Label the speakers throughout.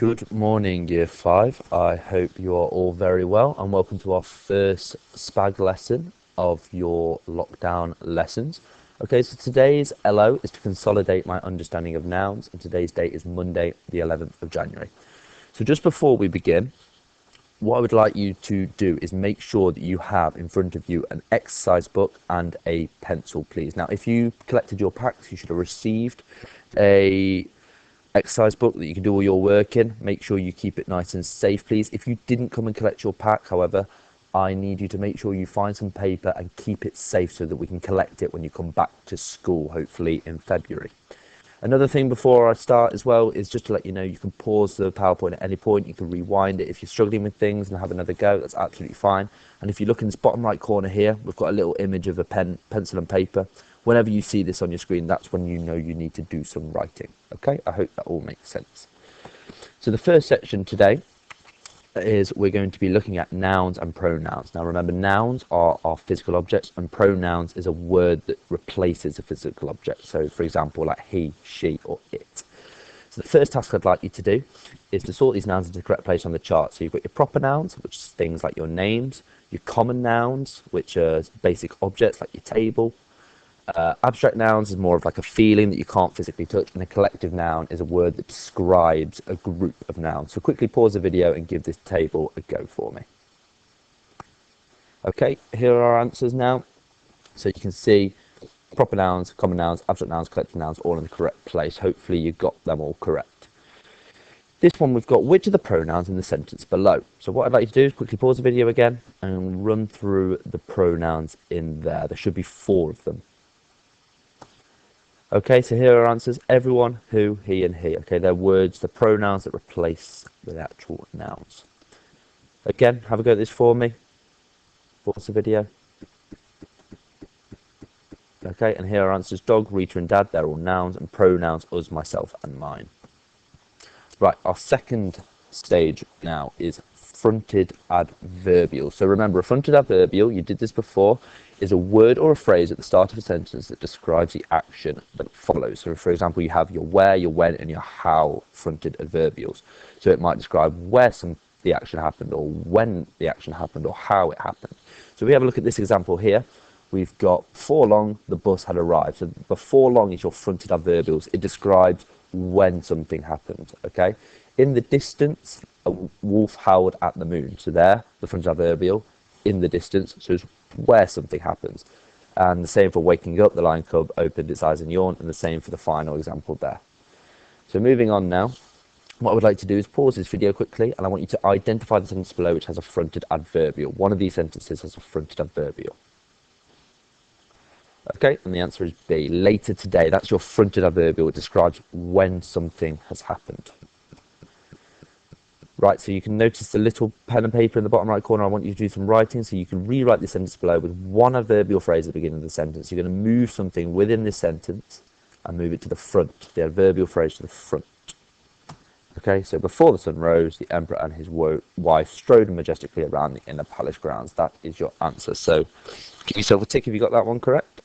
Speaker 1: Good morning, Year 5. I hope you are all very well and welcome to our first SPAG lesson of your lockdown lessons. Okay, so today's LO is to consolidate my understanding of nouns, and today's date is Monday, the 11th of January. So just before we begin, what I would like you to do is make sure that you have in front of you an exercise book and a pencil, please. Now, if you collected your packs, you should have received a exercise book that you can do all your work in. Make sure you keep it nice and safe, please. If you didn't come and collect your pack, however, I need you to make sure you find some paper and keep it safe so that we can collect it when you come back to school, hopefully in February. Another thing before I start as well is just to let you know you can pause the PowerPoint at any point. You can rewind it if you're struggling with things and have another go. That's absolutely fine. And if you look in this bottom right corner here, we've got a little image of a pencil and paper. Whenever you see this on your screen, that's when you know you need to do some writing. Okay, I hope that all makes sense. So the first section today is we're going to be looking at nouns and pronouns. Now remember, nouns are our physical objects and pronouns is a word that replaces a physical object. So for example, like he, she, or it. So the first task I'd like you to do is to sort these nouns into the correct place on the chart. So you've got your proper nouns, which is things like your names, your common nouns, which are basic objects like your table. Abstract nouns is more of like a feeling that you can't physically touch, and a collective noun is a word that describes a group of nouns. So quickly pause the video and give this table a go for me. Okay, here are our answers now. So you can see proper nouns, common nouns, abstract nouns, collective nouns, all in the correct place. Hopefully you got them all correct. This one we've got which are the pronouns in the sentence below. So what I'd like you to do is quickly pause the video again and run through the pronouns in there. There should be 4 of them. Okay, so here are answers. Everyone, who, he, and he. Okay, they're words, the pronouns that replace the actual nouns. Again, have a go at this for me. Pause the video. Okay, and here are answers. Dog, Rita, and Dad, they're all nouns, and pronouns, us, myself, and mine. Right, our second stage now is fronted adverbial. So remember, a fronted adverbial, you did this before, is a word or a phrase at the start of a sentence that describes the action that follows. So for example, you have your where, your when, and your how fronted adverbials. So it might describe where the action happened, or when the action happened, or how it happened. So we have a look at this example here. We've got before long, the bus had arrived. So before long is your fronted adverbials. It describes when something happened, okay? In the distance, a wolf howled at the moon. So there, the fronted adverbial, in the distance, so it's where something happens. And the same for waking up, the lion cub opened its eyes and yawned, and the same for the final example there. So moving on now, what I would like to do is pause this video quickly, and I want you to identify the sentence below which has a fronted adverbial. One of these sentences has a fronted adverbial. Okay, and the answer is B, later today. That's your fronted adverbial. It describes when something has happened. Right, so you can notice the little pen and paper in the bottom right corner. I want you to do some writing, so you can rewrite the sentence below with one adverbial phrase at the beginning of the sentence. You're going to move something within this sentence and move it to the front, the adverbial phrase to the front. Okay, so before the sun rose, the emperor and his wife strode majestically around the inner palace grounds. That is your answer. So give yourself a tick if you got that one correct.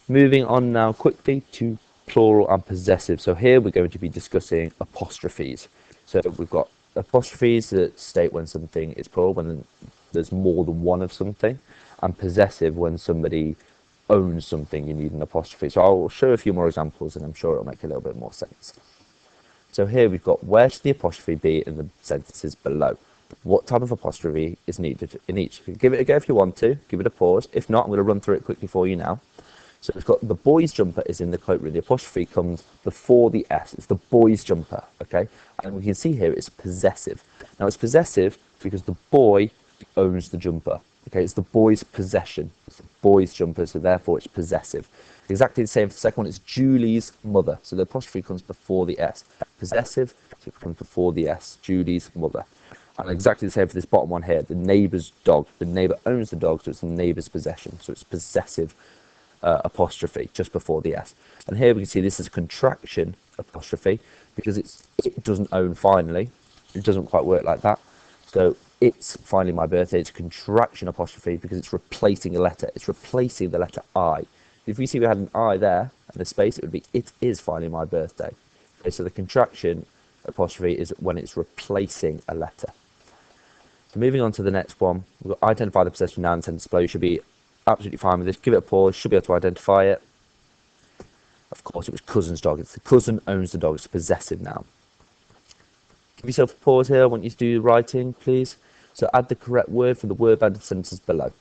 Speaker 1: Moving on now quickly to plural and possessive. So here we're going to be discussing apostrophes. So we've got apostrophes that state when something is plural, when there's more than one of something, and possessive when somebody owns something, you need an apostrophe. So I'll show a few more examples and I'm sure it'll make a little bit more sense. So here we've got where should the apostrophe be in the sentences below? What type of apostrophe is needed in each? Give it a go if you want to, give it a pause. If not, I'm going to run through it quickly for you now. So we've got the boy's jumper is in the cloakroom. The apostrophe comes before the S. It's the boy's jumper, okay? And we can see here it's possessive. Now it's possessive because the boy owns the jumper, okay? It's the boy's possession. It's the boy's jumper, so therefore it's possessive. Exactly the same for the second one. It's Julie's mother. So the apostrophe comes before the S. Possessive, so it comes before the S. Julie's mother. And exactly the same for this bottom one here. The neighbour's dog. The neighbour owns the dog, so it's the neighbour's possession. So it's possessive. Apostrophe just before the S. And here we can see this is a contraction apostrophe because it doesn't own finally. It doesn't quite work like that. So it's finally my birthday. It's a contraction apostrophe because it's replacing a letter. It's replacing the letter I. If we see we had an I there and a space, it would be it is finally my birthday. Okay, so the contraction apostrophe is when it's replacing a letter. So moving on to the next one, we've got identify the possessive noun sentence below. You should be absolutely fine with this. Give it a pause, should be able to identify it. Of course, it was cousin's dog. It's the cousin owns the dog. It's a possessive noun. Give yourself a pause here. I want you to do the writing, please. So add the correct word for the word band of sentences below.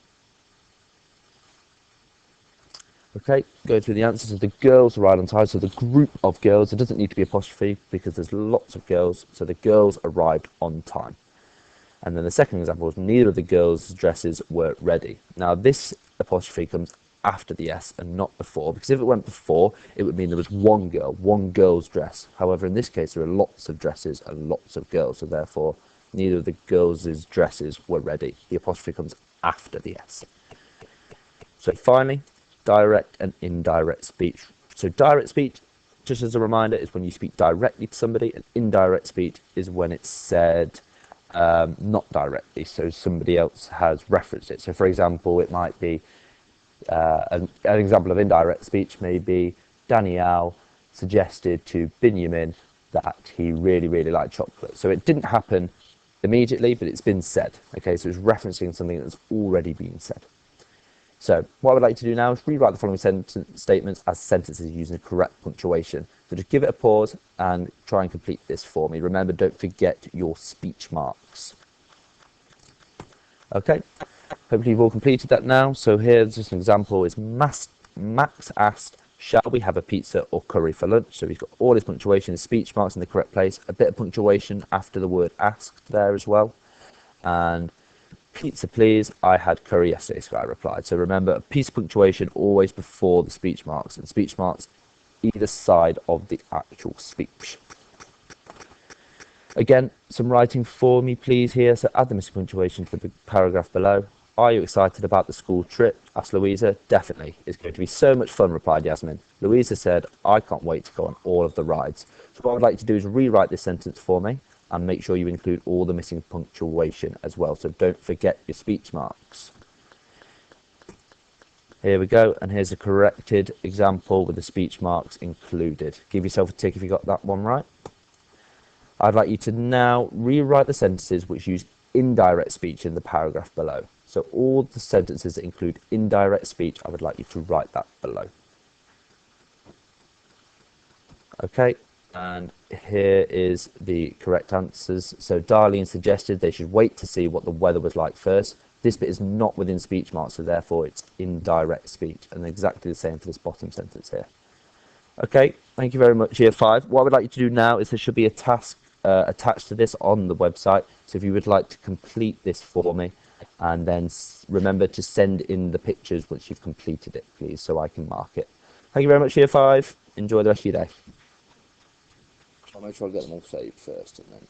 Speaker 1: Okay, go through the answers. So the girls arrived on time. So the group of girls, it doesn't need to be apostrophe because there's lots of girls. So the girls arrived on time. And then the second example was neither of the girls' dresses were ready. Now this apostrophe comes after the S and not before, because if it went before, it would mean there was one girl's dress. However, in this case, there are lots of dresses and lots of girls, so therefore, neither of the girls' dresses were ready. The apostrophe comes after the S. So finally, direct and indirect speech. So direct speech, just as a reminder, is when you speak directly to somebody, and indirect speech is when it's said not directly, so somebody else has referenced it. So for example, it might be an example of indirect speech may be Danielle suggested to Benjamin that he really liked chocolate. So it didn't happen immediately, but it's been said. Okay, so it's referencing something that's already been said. So what I would like to do now is rewrite the following statements as sentences using the correct punctuation. So just give it a pause and try and complete this for me. Remember, don't forget your speech marks. Okay, hopefully you've all completed that now. So here's just an example. Is Max asked, shall we have a pizza or curry for lunch? So he's got all his punctuation, his speech marks in the correct place, a bit of punctuation after the word asked there as well. And pizza please, I had curry yesterday, Sky replied. So remember, a piece of punctuation always before the speech marks, and speech marks either side of the actual speech. Again, some writing for me please here. So add the missing punctuation to the paragraph below. Are you excited about the school trip? Asked Louisa. Definitely. It's going to be so much fun, replied Yasmin. Louisa said, I can't wait to go on all of the rides. So what I'd like to do is rewrite this sentence for me and make sure you include all the missing punctuation as well. So don't forget your speech marks. Here we go, and here's a corrected example with the speech marks included. Give yourself a tick if you got that one right. I'd like you to now rewrite the sentences which use indirect speech in the paragraph below. So all the sentences that include indirect speech, I would like you to write that below. Okay, and here is the correct answers. So Darlene suggested they should wait to see what the weather was like first. This bit is not within speech marks, so therefore it's indirect speech, and exactly the same for this bottom sentence here. Okay, thank you very much, Year 5. What I would like you to do now is there should be a task attached to this on the website. So if you would like to complete this for me, and then remember to send in the pictures once you've completed it, please, so I can mark it. Thank you very much, Year 5. Enjoy the rest of your day. I'll make sure I get them all saved first, and then